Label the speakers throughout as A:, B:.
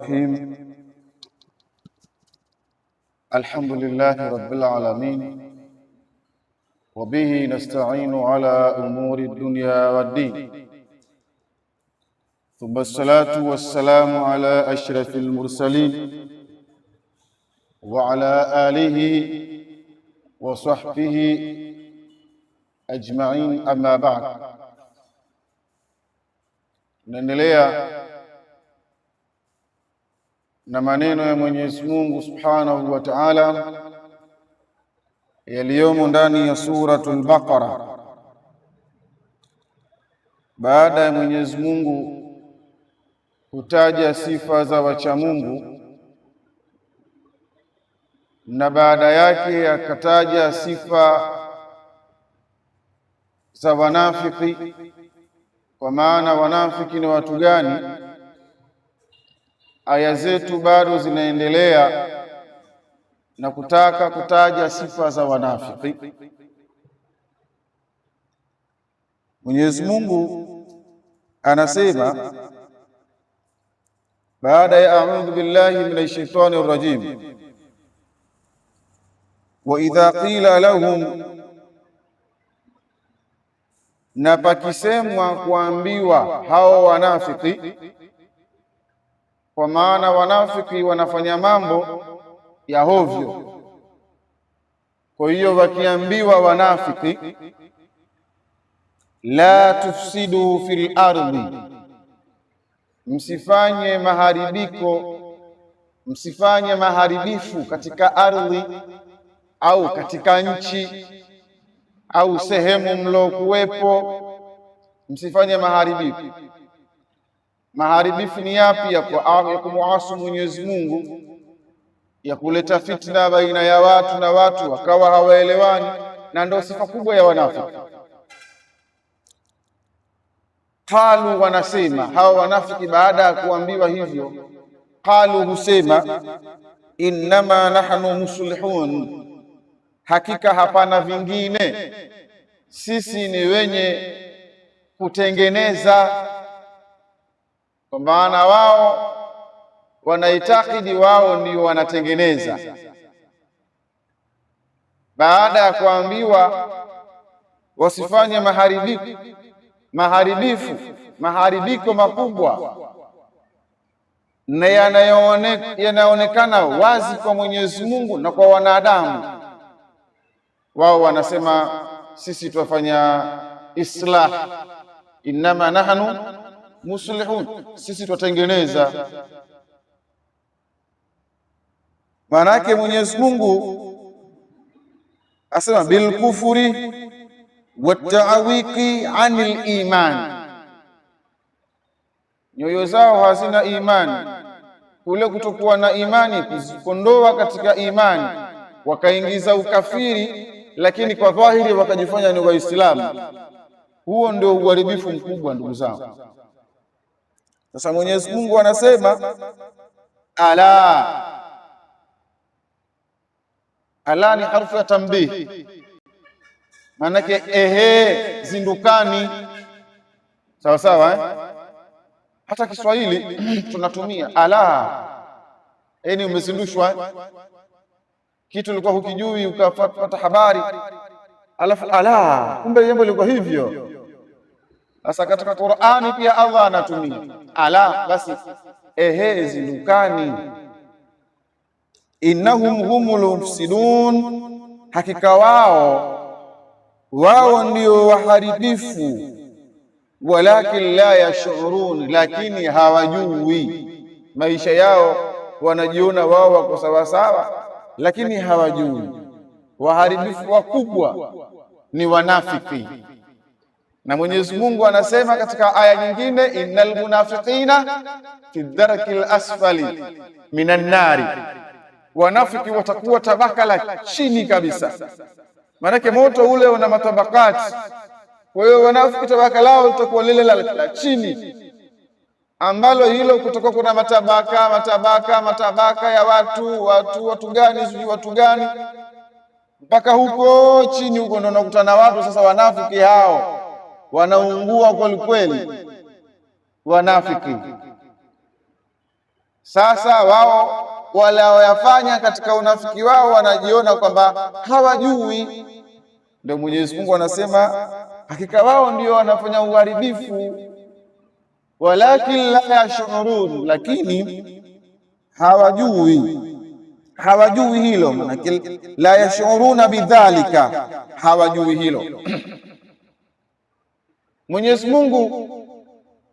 A: الرحيم. الحمد لله رب العالمين، وبه نستعين على أمور الدنيا والدين، ثم الصلاة والسلام على أشرف المرسلين وعلى آله وصحبه أجمعين، أما بعد. Naendelea na maneno ya Mwenyezi Mungu Subhanahu wa Ta'ala yaliyomo ndani ya suratul Baqara. Baada ya Mwenyezi Mungu kutaja sifa za wacha Mungu, na baada yake akataja sifa za wanafiki, kwa maana wanafiki ni watu gani. Aya zetu bado zinaendelea na kutaka kutaja sifa za wanafiki. Mwenyezi Mungu anasema baada ya a'udhu billahi minash shaitani rrajim, wa idha qila lahum, na pakisemwa kuambiwa hao wanafiki, kwa maana wanafiki wanafanya mambo ya hovyo. Kwa hiyo wakiambiwa wanafiki, la tufsidu fil ardi, msifanye maharibiko, msifanye maharibifu katika ardhi au katika nchi au sehemu mlokuwepo, msifanye maharibifu. Maharibifu ni yapi? Ya kumuasi Mwenyezi Mungu, ya kuleta fitna baina ya watu na watu wakawa hawaelewani, na ndio sifa kubwa ya wanafiki. Qalu, wanasema hawa wanafiki baada ya kuambiwa hivyo, qalu, husema innama nahnu muslihun, hakika hapana vingine, sisi ni wenye kutengeneza. Kwa maana wao wanaitakidi wao ndio wanatengeneza. Baada ya kuambiwa wasifanye maharibiko makubwa na yanaonekana wazi kwa Mwenyezi Mungu na kwa wanadamu, wao wanasema sisi tuwafanya islah, innama nahnu muslihun, sisi twatengeneza. Maana yake Mwenyezi Mungu asema bil kufuri wata'awiki anil iman, nyoyo zao hazina imani. Kule kutokuwa na imani, kuzikondoa katika imani, wakaingiza ukafiri, lakini kwa dhahiri wakajifanya ni Waislamu. Huo ndio uharibifu mkubwa, ndugu zangu. Sasa Mwenyezi Mungu anasema ala. Ala ni harfu ya tambih, maanake ehe, zindukani. Sawa sawa, hata Kiswahili tunatumia ala. Yaani umezindushwa kitu ulikuwa hukijui, ukapata habari, alafu ala, kumbe jambo liko hivyo. Sasa katika Qur'ani pia Allah anatumia ala, basi ehe, zindukani. Innahum humul mufsidun, hakika wao ndio waharibifu. Walakin la yashurun, lakini hawajui. Maisha yao wanajiona wao wako sawa sawa, lakini hawajui. Waharibifu wakubwa ni wanafiki. Na Mwenyezi Mungu anasema katika aya nyingine, innal munafiqina fi dharkil asfali minan nari, wanafiki watakuwa tabaka la chini kabisa. Maanake moto ule una matabakati. Kwa hiyo wanafiki tabaka lao litakuwa lile la chini, ambalo hilo kutoka kuna matabaka ya watu gani, sijui watu gani, mpaka huko chini huko ndio unakutana watu. Sasa wanafiki hao wanaungua kweli kweli, wanafiki. Sasa wao walaoyafanya katika unafiki wao wanajiona kwamba hawajui. Ndio Mwenyezi Mungu anasema hakika wao ndio wanafanya uharibifu, walakin la yashurun, lakini hawajui hilo. Maana la yashuruna bidhalika, hawajui hilo. Mwenyezi Mungu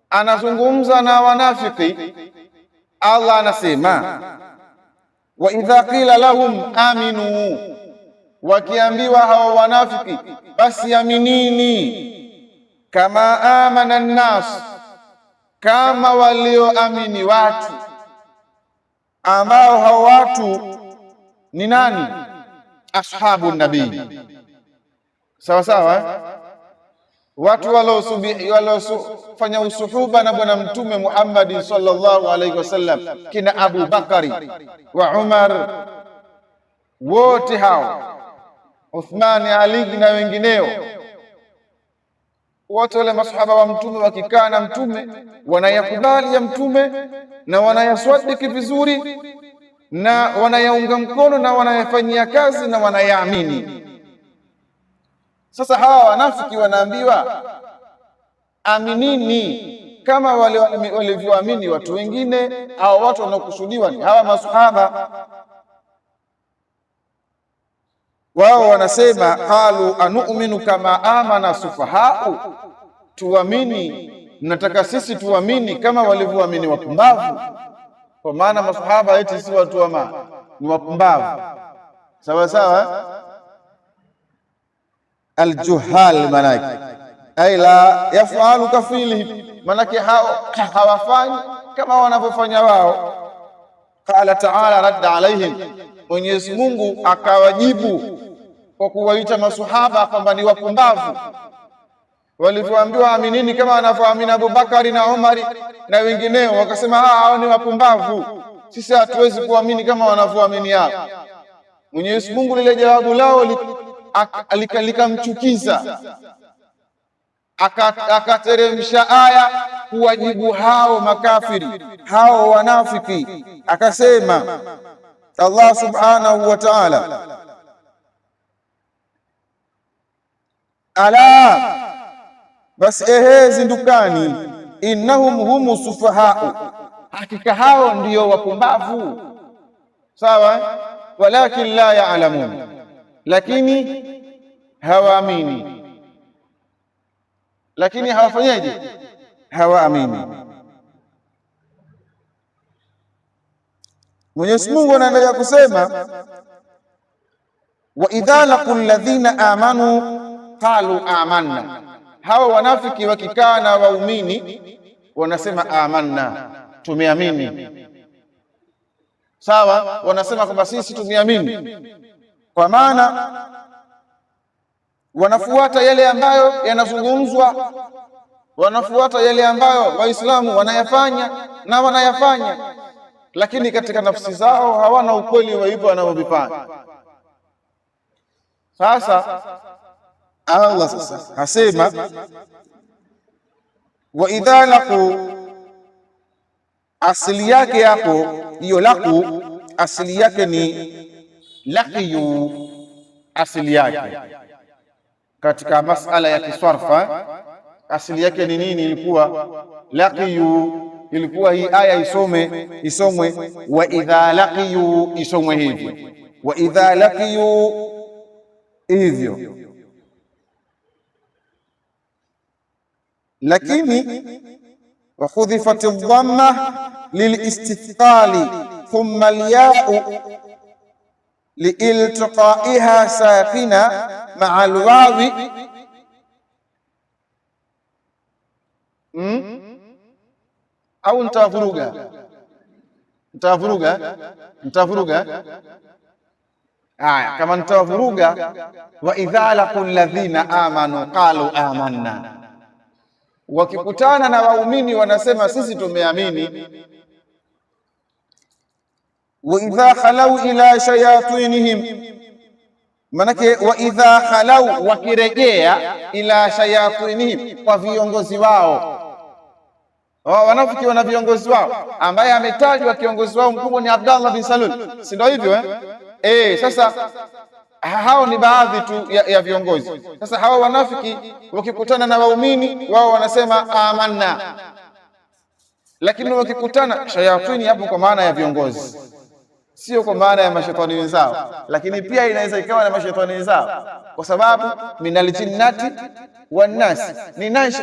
A: anazungumza na wanafiki. Allah anasema wa idha qila lahum aminu, wakiambiwa hao wanafiki basi aminini, kama amana nnas, kama walioamini watu, ambao hao watu ni nani? Ashabu nabii, sawa sawa, watu waliofanya usuhuba na bwana mtume Muhammad sallallahu alaihi wasallam, kina Abu Bakari wa Umar, wote hao, Uthmani, Ali na wengineo, wote wale masahaba wa mtume wakikaa na mtume wanayakubali ya mtume na wanayaswadiki vizuri na wanayaunga mkono na wanayafanyia kazi na wanayaamini. Sasa hawa wanafiki wanaambiwa aminini kama walivyoamini watu wengine. Hao watu wanaokusudiwa ni hawa masahaba. Wao wanasema qalu anu'minu kama amana sufahau, tuamini, nataka sisi tuamini kama walivyoamini wapumbavu. Kwa maana masahaba eti si watu wa maana, ni wapumbavu, sawa sawa. Aljuhal manake ay la yafalu kafili, manake hawafanyi kama wanavyofanya wao. Qala ta'ala radda alaihim, Mwenyezi Mungu akawajibu kwa kuwaita masahaba kwamba ni wapumbavu. Walivyoambiwa aminini kama wanavyoamini Abu Bakari na Umari na wengineo, wakasema hao ni wapumbavu, sisi hatuwezi kuamini kama wanavyoamini hao. Mwenyezi Mungu lile jawabu lao likamchukiza, akateremsha aya kuwajibu hao makafiri, hao wanafiki. Akasema Allah subhanahu wa ta'ala, ala bas zindukani, innahum humu sufahau, hakika hao ndio wapumbavu, sawa. Walakin la ya'lamun, lakini hawaamini. Lakini hawafanyaje? Hawaamini. Mwenyezi Mungu anaendelea kusema wa idha laqul ladhina amanu qalu amanna, hawa wanafiki wakikaa na waumini wanasema amanna, tumeamini, sawa. Wanasema kwamba sisi tumeamini, kwa maana wanafuata yale ambayo yanazungumzwa, wanafuata yale ambayo Waislamu wanayafanya na wanayafanya, lakini katika nafsi zao hawana ukweli wa hivyo wanavyovifanya. Sasa Allah sasa hasema wa idha laqu, asili yake hapo hiyo laqu, asili yake ni laqiyu, asili yake katika masala ya kiswarfa asili yake ni nini? Ilikuwa laqiyu, ilikuwa hii aya isomwe wa idha laqiyu, isomwe hivyo wa idha laqiyu hivyo, lakini wa khudhifat ad-dhamma lilistithqali thumma al-ya'u liiltiqaiha sakina ma'a al-wawi au nitavuruga. Aya, kama nitavuruga, wa idha laqul ladhina amanu qalu amanna, wakikutana na waumini wanasema sisi tumeamini. Wa idha khalau ila shayatinihim, manake wa idha khalau, wakirejea, ila shayatinihim, kwa viongozi wao, Wanafiki wana viongozi wao, ambaye ametajwa kiongozi wao mkubwa ni Abdallah bin Salul, si ndio hivyo Sasa hao ni baadhi tu ya viongozi. Sasa hao wanafiki wakikutana na waumini wao wanasema amanna, lakini wakikutana shayatini, hapo kwa maana ya viongozi, sio kwa maana ya mashaitani wenzao, lakini pia inaweza ikawa na mashaitani wenzao, kwa sababu minal jinnati wan nas.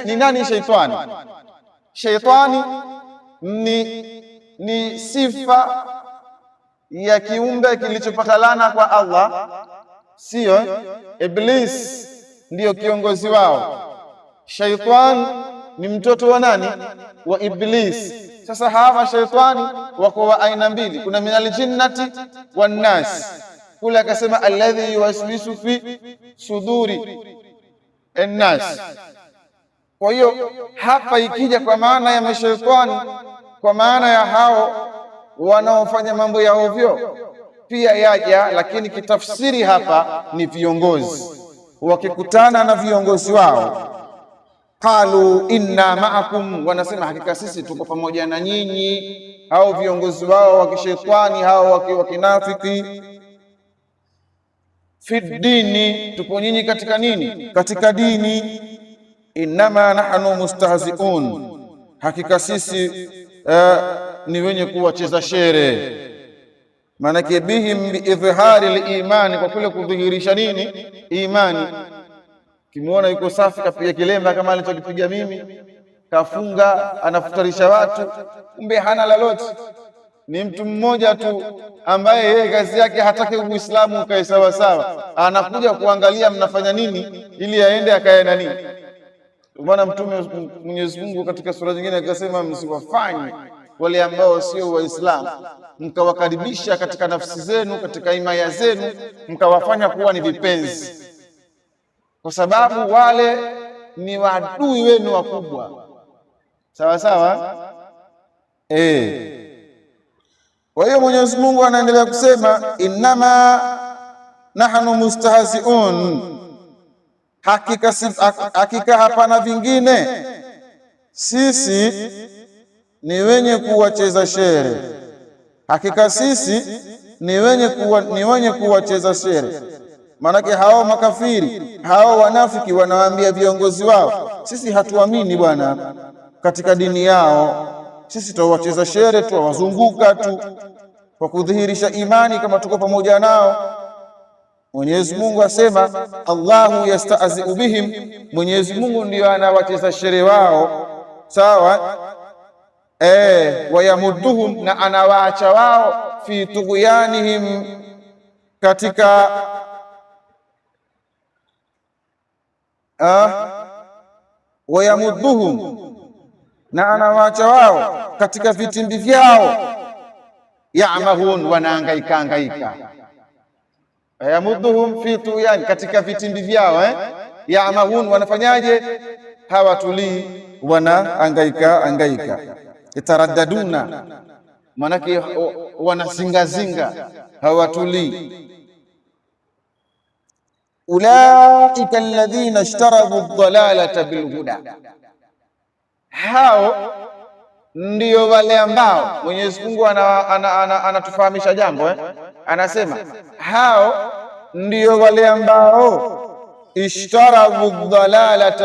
A: Ni nani shaitani? Shaitani ni sifa ya kiumbe kilichopata laana kwa Allah, sio? Iblis ndiyo kiongozi wao. Shaitan ni mtoto wa nani? Wa Iblis. Sasa hawa shaitani wako wa aina mbili, kuna minal jinnati wan nas. Kule akasema alladhi yuwaswisu fi suduri an-nas. Kwa hiyo hapa ikija kwa maana ya mashaitani, kwa maana ya hao wanaofanya mambo ya ovyo pia yaja, lakini kitafsiri hapa ni viongozi. Wakikutana na viongozi wao, qalu inna ma'akum, wanasema hakika sisi tuko pamoja na nyinyi. Hao viongozi wao wa kishetani, hao wa kinafiki, fi dini, tupo nyinyi katika nini? Katika dini. Innama nahnu mustahzi'un, hakika sisi ni wenye kuwacheza shere. Maanake bihim biidhhari al-imani, kwa kule kudhihirisha nini? Imani. Kimuona yuko safi, kapiga kilemba kama alichokipiga mimi, kafunga, anafutarisha watu, kumbe hana lolote. Ni mtu mmoja tu ambaye yeye kazi yake hataki Uislamu ukae sawa sawa, anakuja kuangalia mnafanya nini ili aende akae na nini. Bwana Mtume Mwenyezi Mungu katika sura nyingine akasema, msiwafanye wale ambao sio Waislamu mkawakaribisha katika nafsi zenu, katika imaya zenu, mkawafanya kuwa ni vipenzi, kwa sababu wale ni waadui wenu wakubwa. Sawa sawa. Kwa hiyo Mwenyezi Mungu anaendelea kusema, innama nahnu mustahzi'un, hakika hapana vingine, sisi ni wenye kuwacheza shere. Hakika sisi ni wenye kuwacheza shere. Maanake hao makafiri, hao wanafiki wanawaambia viongozi wao, sisi hatuamini bwana katika dini yao, sisi tutawacheza shere, tutawazunguka tu kwa kudhihirisha imani kama tuko pamoja nao. Mwenyezi Mungu asema, Allahu yasta'zi'u bihim, Mwenyezi Mungu ndiyo anawacheza shere wao, sawa. Wayamudduhum, na anawaacha wao, fi tughyanihim, katika wayamudduhum, na anawaacha wao katika vitimbi vyao, ya'mahun, wanahangaika. Yamudduhum fi tughyan, katika vitimbi vyao ya'mahun, wanafanyaje? Hawatulii, wanahangaika. Itaraddaduna, manake wanazingazinga, hawatulii. Ulaika alladhina ishtarabu ad-dalalata bilhuda, hao ndio wale ambao Mwenyezi Mungu anatufahamisha jambo anasema hao ndio wale ambao ishtarabu ad-dalalata